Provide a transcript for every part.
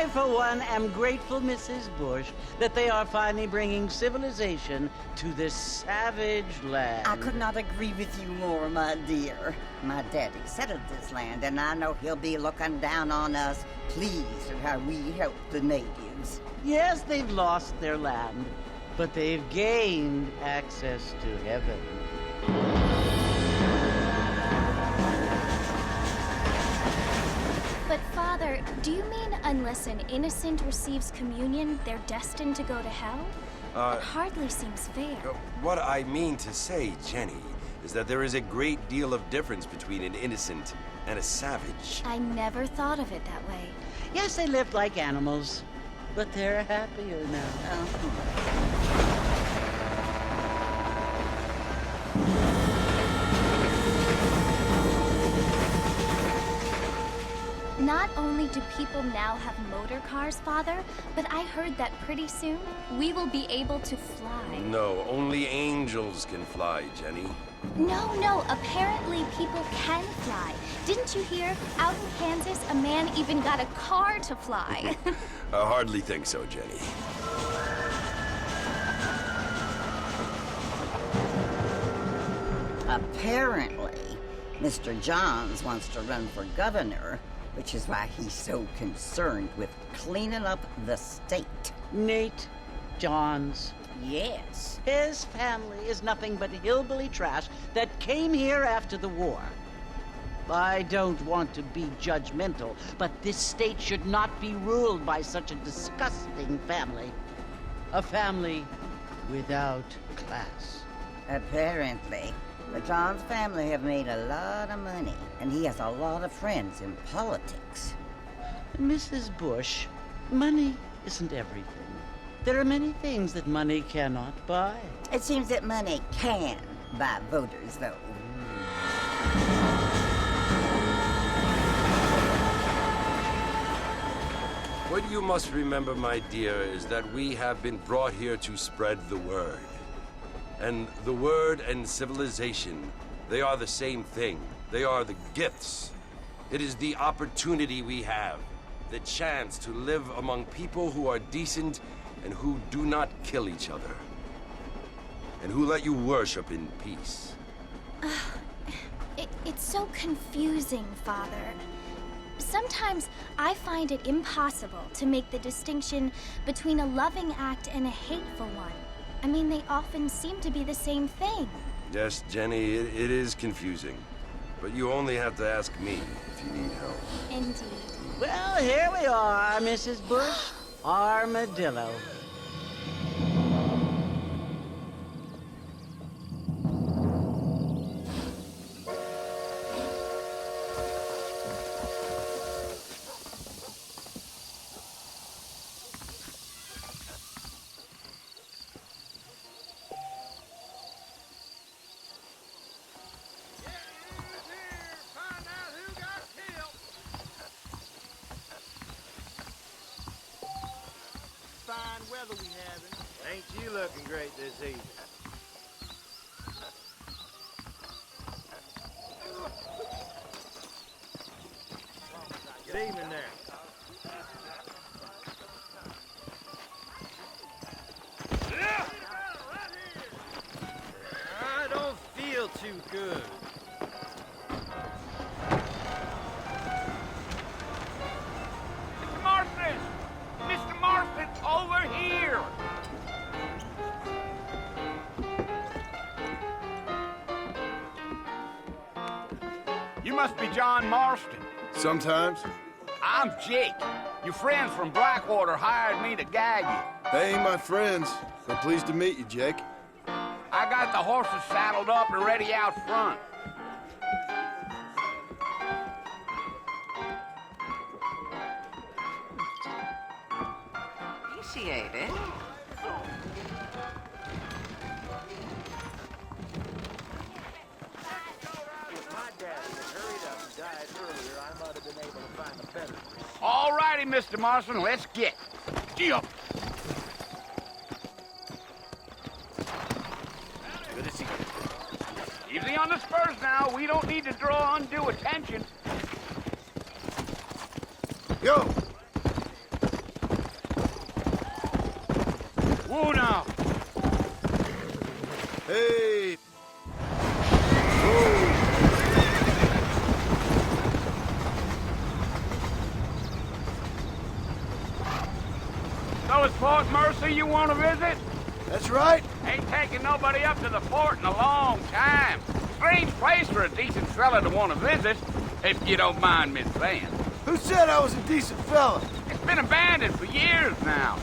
I, for one, am grateful, Mrs. Bush, that they are finally bringing civilization to this savage land. I could not agree with you more, my dear. My daddy settled this land, and I know he'll be looking down on us, pleased at how we help the natives. Yes, they've lost their land, but they've gained access to heaven. But Father, do you mean unless an innocent receives communion, they're destined to go to hell? That hardly seems fair. What I mean to say, Jenny, is that there is a great deal of difference between an innocent and a savage. I never thought of it that way. Yes, they lived like animals, but they're happier now. Not only do people now have motor cars, Father, but I heard that pretty soon we will be able to fly. No, only angels can fly, Jenny. No, apparently people can fly. Didn't you hear? Out in Kansas, a man even got a car to fly. I hardly think so, Jenny. Apparently, Mr. Johns wants to run for governor, which is why he's so concerned with cleaning up the state. Nate Johns. Yes. His family is nothing but hillbilly trash that came here after the war. I don't want to be judgmental, but this state should not be ruled by such a disgusting family. A family without class. Apparently. The Johns family have made a lot of money, and he has a lot of friends in politics. Mrs. Bush, money isn't everything. There are many things that money cannot buy. It seems that money can buy voters, though. What you must remember, my dear, is that we have been brought here to spread the word. And the word and civilization, they are the same thing. They are the gifts. It is the opportunity we have, the chance to live among people who are decent and who do not kill each other, and who let you worship in peace. It's so confusing, Father. Sometimes I find it impossible to make the distinction between a loving act and a hateful one. I mean, they often seem to be the same thing. Yes, Jenny, it is confusing. But you only have to ask me if you need help. Indeed. Well, here we are, Mrs. Bush. Armadillo. Fine weather we having. Ain't you looking great this evening? Good evening there. I don't feel too good. Mr. Marston! Mr. Marston, over here! You must be John Marston. Sometimes. I'm Jake. Your friends from Blackwater hired me to guide you. They ain't my friends. They're pleased to meet you, Jake. I got the horses saddled up and ready out front. Appreciate it. If my dad had hurried up and died earlier, I might have been able to find a better place. All righty, Mr. Marston, let's get. Gee up. Good to see you. Easy on the spurs now. We don't need to draw undue attention. Yo! it's Fort Mercer you want to visit? That's right. Ain't taking nobody up to the fort in a long time. Strange place for a decent fella to want to visit, if you don't mind me saying. Who said I was a decent fella? It's been abandoned for years now.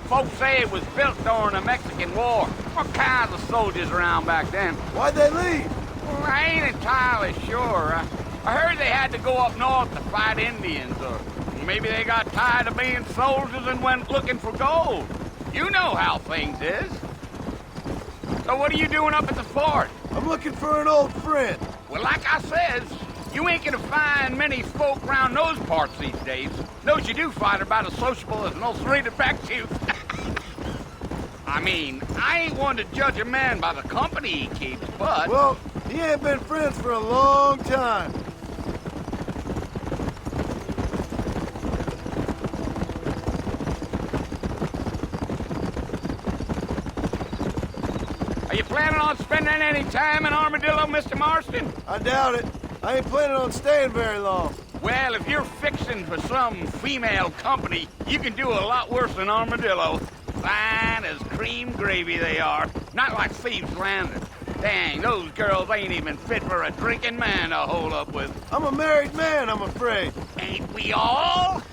Folks say it was built during the Mexican War. What kinds of soldiers around back then? Why'd they leave? Well, I ain't entirely sure. I heard they had to go up north to fight Indians, or maybe they got tired of being soldiers and went looking for gold. You know how things is. So what are you doing up at the fort? I'm looking for an old friend. Well, like I says, you ain't gonna find many folk around those parts these days. Those you do find are about as sociable as an ulcerated back tooth. I mean, I ain't one to judge a man by the company he keeps, but... Well, he ain't been friends for a long time. Are you planning on spending any time in Armadillo, Mr. Marston? I doubt it. I ain't planning on staying very long. Well, if you're fixing for some female company, you can do a lot worse than Armadillo. Fine as cream gravy they are. Not like Thieves' Landing. Dang, those girls ain't even fit for a drinking man to hold up with. I'm a married man, I'm afraid. Ain't we all?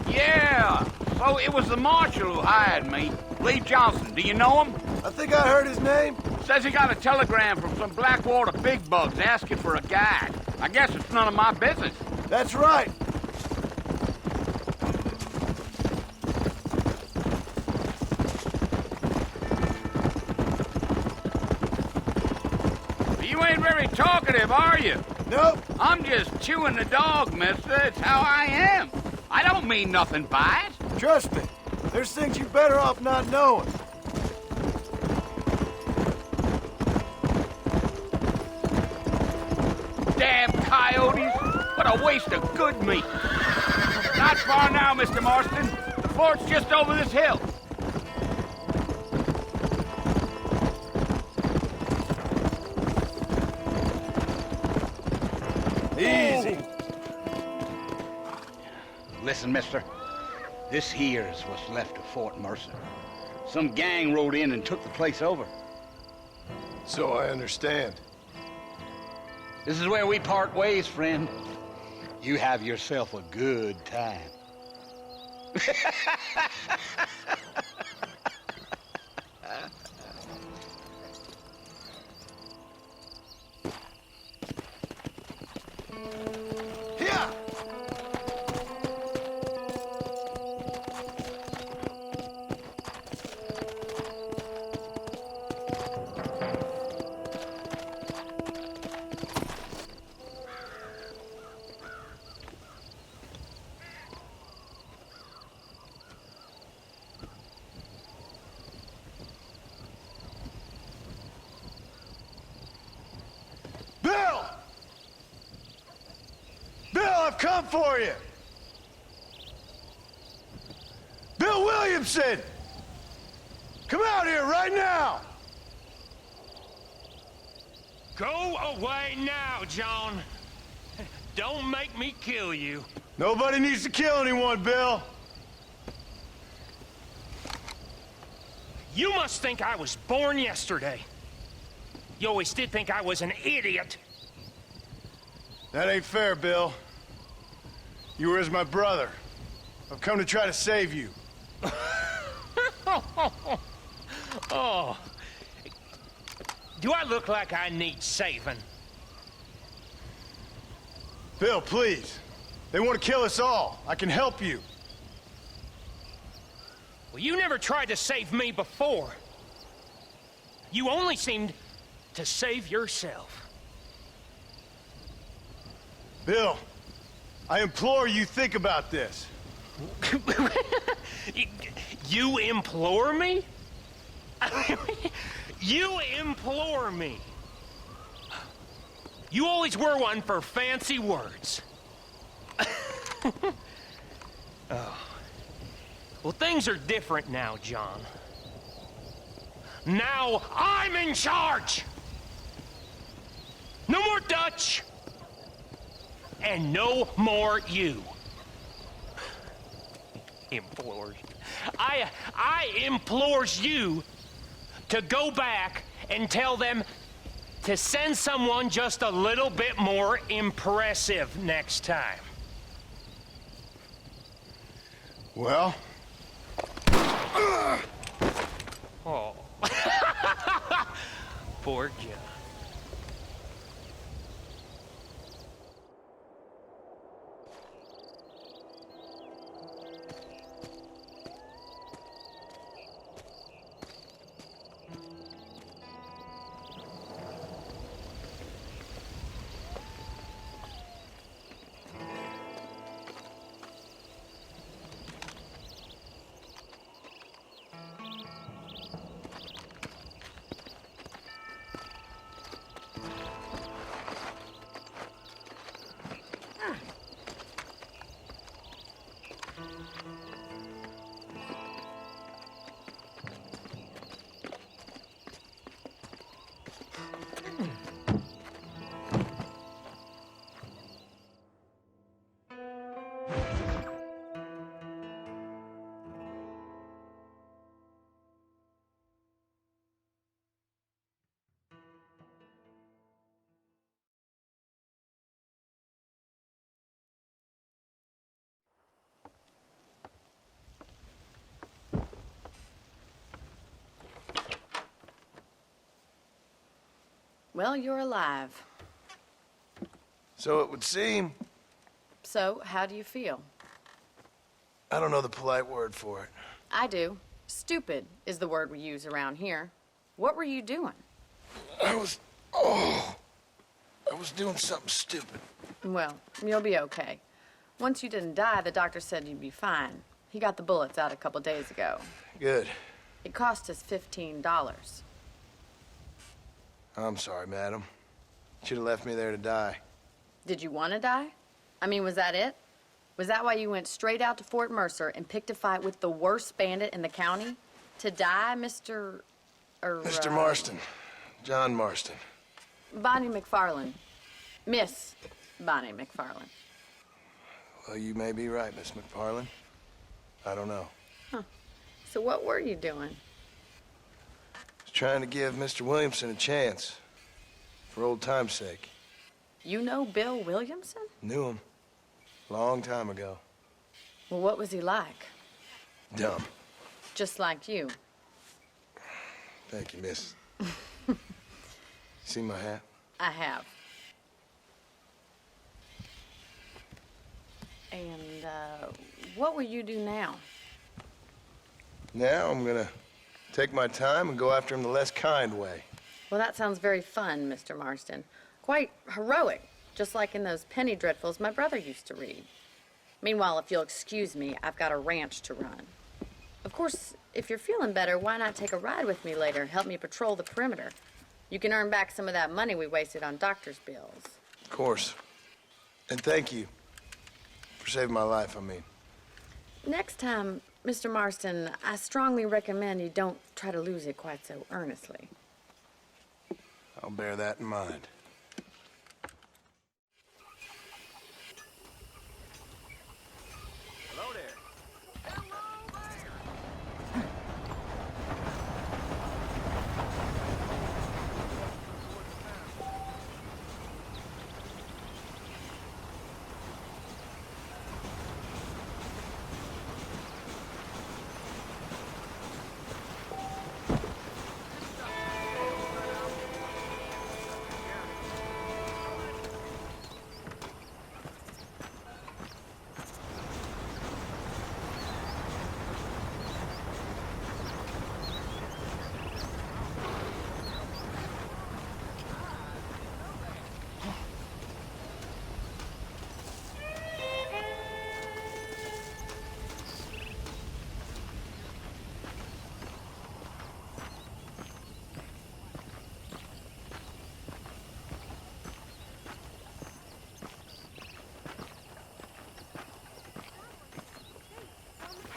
Yeah, so it was the marshal who hired me. Lee Johnson, do you know him? I think I heard his name. Says he got a telegram from some Blackwater big bugs asking for a guide. I guess it's none of my business. That's right. You ain't very talkative, are you? Nope. I'm just chewing the dog, mister. It's how I am. I don't mean nothing by it. Trust me. There's things you're better off not knowing. Damn coyotes. What a waste of good meat. Not far now, Mr. Marston. The fort's just over this hill. Easy. Listen, mister. This here is what's left of Fort Mercer. Some gang rode in and took the place over. So I understand. This is where we part ways, friend. You have yourself a good time. Yeah. Bill! Bill, I've come for you! Bill Williamson! Come out here right now! Go away now, John. Don't make me kill you. Nobody needs to kill anyone, Bill. You must think I was born yesterday. You always did think I was an idiot. That ain't fair, Bill. You were as my brother. I've come to try to save you. Oh. Do I look like I need saving? Bill, please. They want to kill us all. I can help you. Well, you never tried to save me before. You only seemed to save yourself. Bill, I implore you think about this. You implore me? You implore me. You always were one for fancy words. Oh. Well, things are different now, John. Now I'm in charge! No more Dutch! And no more you. Implores. I implores you to go back and tell them to send someone just a little bit more impressive next time. Well? Oh. Poor John. Well, you're alive. So it would seem. So, how do you feel? I don't know the polite word for it. I do. Stupid is the word we use around here. What were you doing? I was doing something stupid. Well, you'll be okay. Once you didn't die, the doctor said you'd be fine. He got the bullets out a couple days ago. Good. It cost us $15. I'm sorry, madam. Should have left me there to die. Did you want to die? I mean, was that it? Was that why you went straight out to Fort Mercer and picked a fight with the worst bandit in the county? To die, Mr. Mr. Marston. John Marston. Bonnie McFarland. Miss Bonnie McFarland. Well, you may be right, Miss McFarland. I don't know. So what were you doing? I was trying to give Mr. Williamson a chance. For old time's sake. You know Bill Williamson? Knew him. Long time ago. Well, what was he like? Dumb. Just like you. Thank you, miss. See my hat? I have. And, what will you do now? Now I'm gonna take my time and go after him the less kind way. Well, that sounds very fun, Mr. Marston. Quite heroic, just like in those penny dreadfuls my brother used to read. Meanwhile, if you'll excuse me, I've got a ranch to run. Of course, if you're feeling better, why not take a ride with me later and help me patrol the perimeter? You can earn back some of that money we wasted on doctor's bills. Of course. And thank you for saving my life, I mean. Next time, Mr. Marston, I strongly recommend you don't try to lose it quite so earnestly. I'll bear that in mind. Hello there.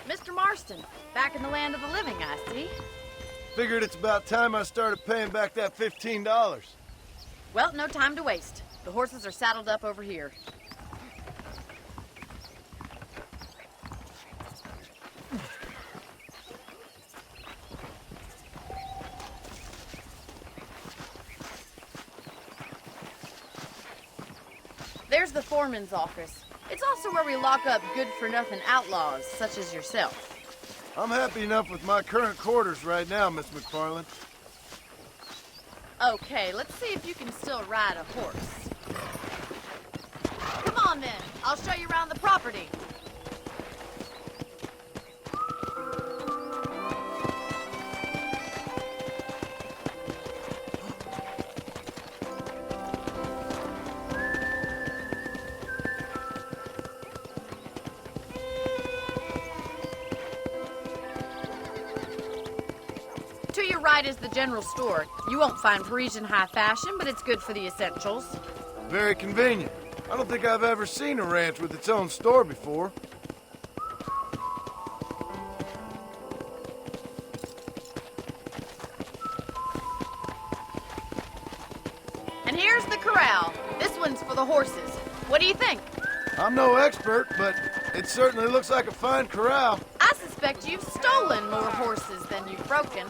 Mr. Marston, back in the land of the living, I see. Figured it's about time I started paying back that $15. Well, no time to waste. The horses are saddled up over here. There's the foreman's office. It's also where we lock up good-for-nothing outlaws, such as yourself. I'm happy enough with my current quarters right now, Miss McFarland. Okay, let's see if you can still ride a horse. Come on then, I'll show you around the property. To your right is the general store. You won't find Parisian high fashion, but it's good for the essentials. Very convenient. I don't think I've ever seen a ranch with its own store before. And here's the corral. This one's for the horses. What do you think? I'm no expert, but it certainly looks like a fine corral. I suspect you've stolen more horses than you've broken.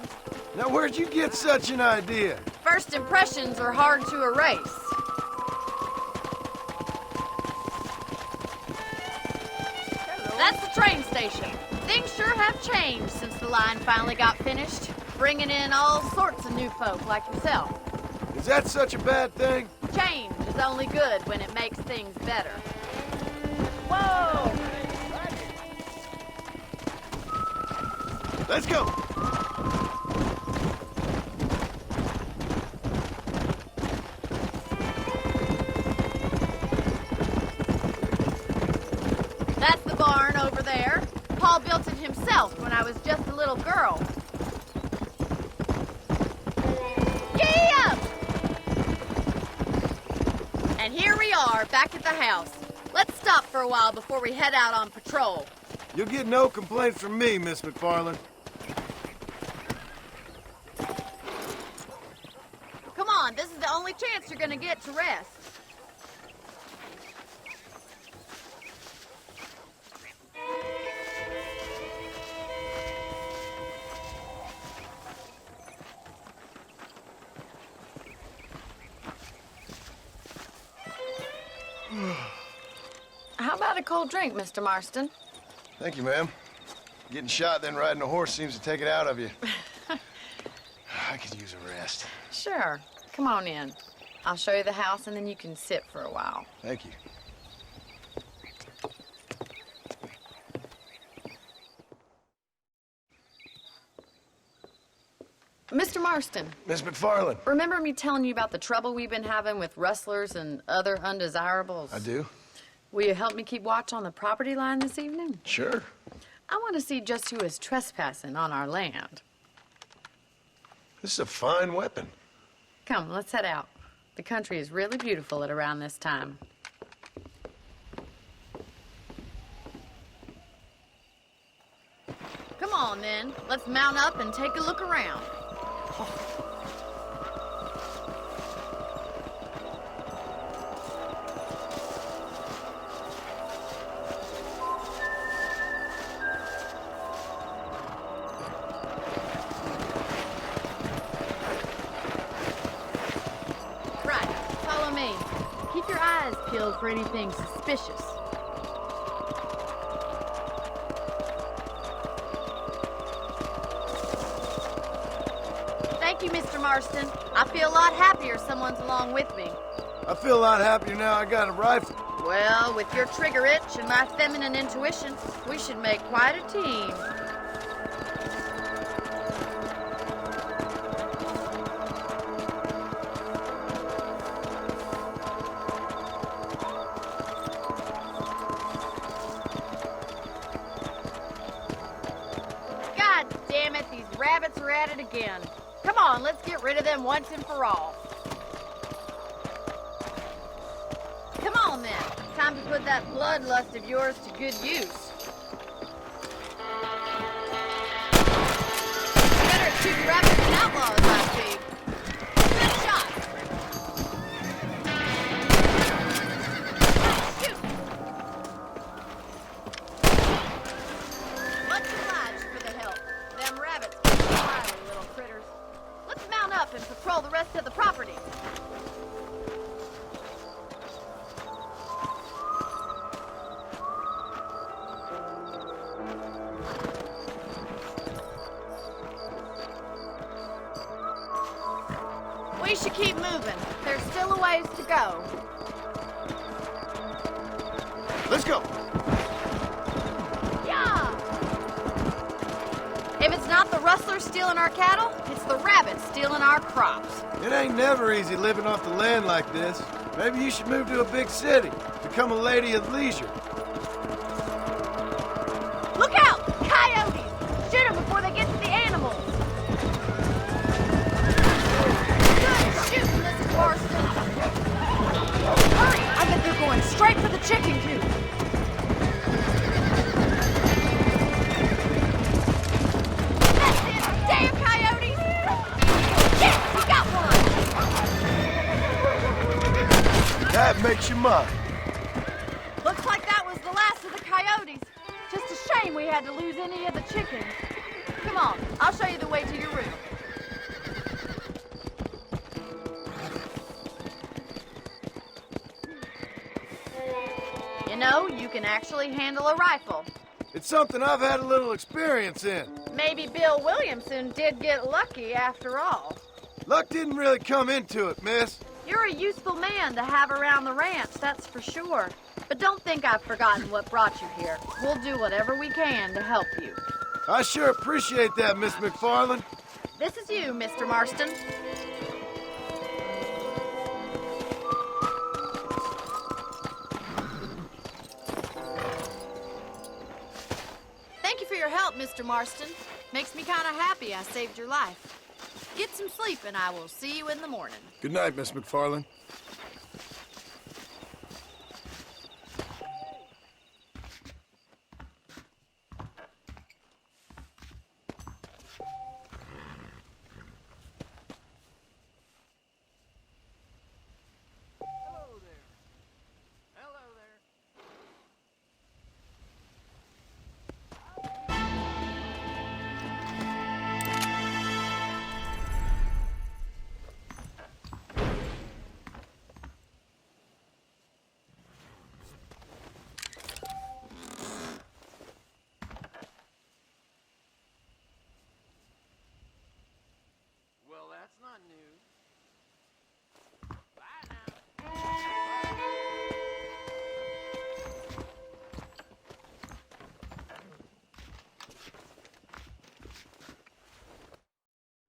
Now, where'd you get such an idea? First impressions are hard to erase. That's the train station. Things sure have changed since the line finally got finished, bringing in all sorts of new folk like yourself. Is that such a bad thing? Change is only good when it makes things better. Whoa! Let's go! That's the barn over there. Paul built it himself when I was just a little girl. Gee up! And here we are, back at the house. Let's stop for a while before we head out on patrol. You'll get no complaints from me, Miss McFarland. Come on, this is the only chance you're gonna get to rest. How about a cold drink, Mr. Marston? Thank you, ma'am. Getting shot, then riding a horse seems to take it out of you. I could use a rest. Sure. Come on in. I'll show you the house, and then you can sit for a while. Thank you. Mr. Marston, Miss McFarland. remember me telling you about the trouble we've been having with rustlers and other undesirables? I do. Will you help me keep watch on the property line this evening? Sure. I want to see just who is trespassing on our land. This is a fine weapon. Come, let's head out. The country is really beautiful at around this time. Come on, then. Let's mount up and take a look around. Right, follow me. Keep your eyes peeled for anything suspicious. Thank you, Mr. Marston. I feel a lot happier someone's along with me. I feel a lot happier now I got a rifle. Well, with your trigger itch and my feminine intuition, we should make quite a team. God damn it, these rabbits are at it again. Come on, let's get rid of them once and for all. Come on then, time to put that bloodlust of yours to good use. Better shooting rabbits and outlaws last week. Good shot. Shoot. Much obliged for the help. Them rabbits are wily little critters. Let's mount up and patrol the rest of the property. We should keep moving. There's still a ways to go. Let's go. Yeah! If it's not the rustlers stealing our cattle, it's the rabbits stealing our crops. It ain't never easy living off the land like this. Maybe you should move to a big city. Become a lady of leisure. Look out! Coyotes! Shoot them before they get to the animals. Good shooting, Mrs. Marston. Hurry! I bet they're going straight for the chicken coop. That's it! Damn coyotes! Yes, we got one! That makes you mine. Looks like that was the last of the coyotes. Just a shame we had to lose any of the chickens. Come on, I'll show you the way to your room. You know, you can actually handle a rifle. It's something I've had a little experience in. Maybe Bill Williamson did get lucky after all. Luck didn't really come into it, miss. You're a useful man to have around the ranch, that's for sure. But don't think I've forgotten what brought you here. We'll do whatever we can to help you. I sure appreciate that, Miss McFarland. This is you, Mr. Marston. Thank you for your help, Mr. Marston. Makes me kind of happy I saved your life. Get some sleep and I will see you in the morning. Good night, Miss McFarland.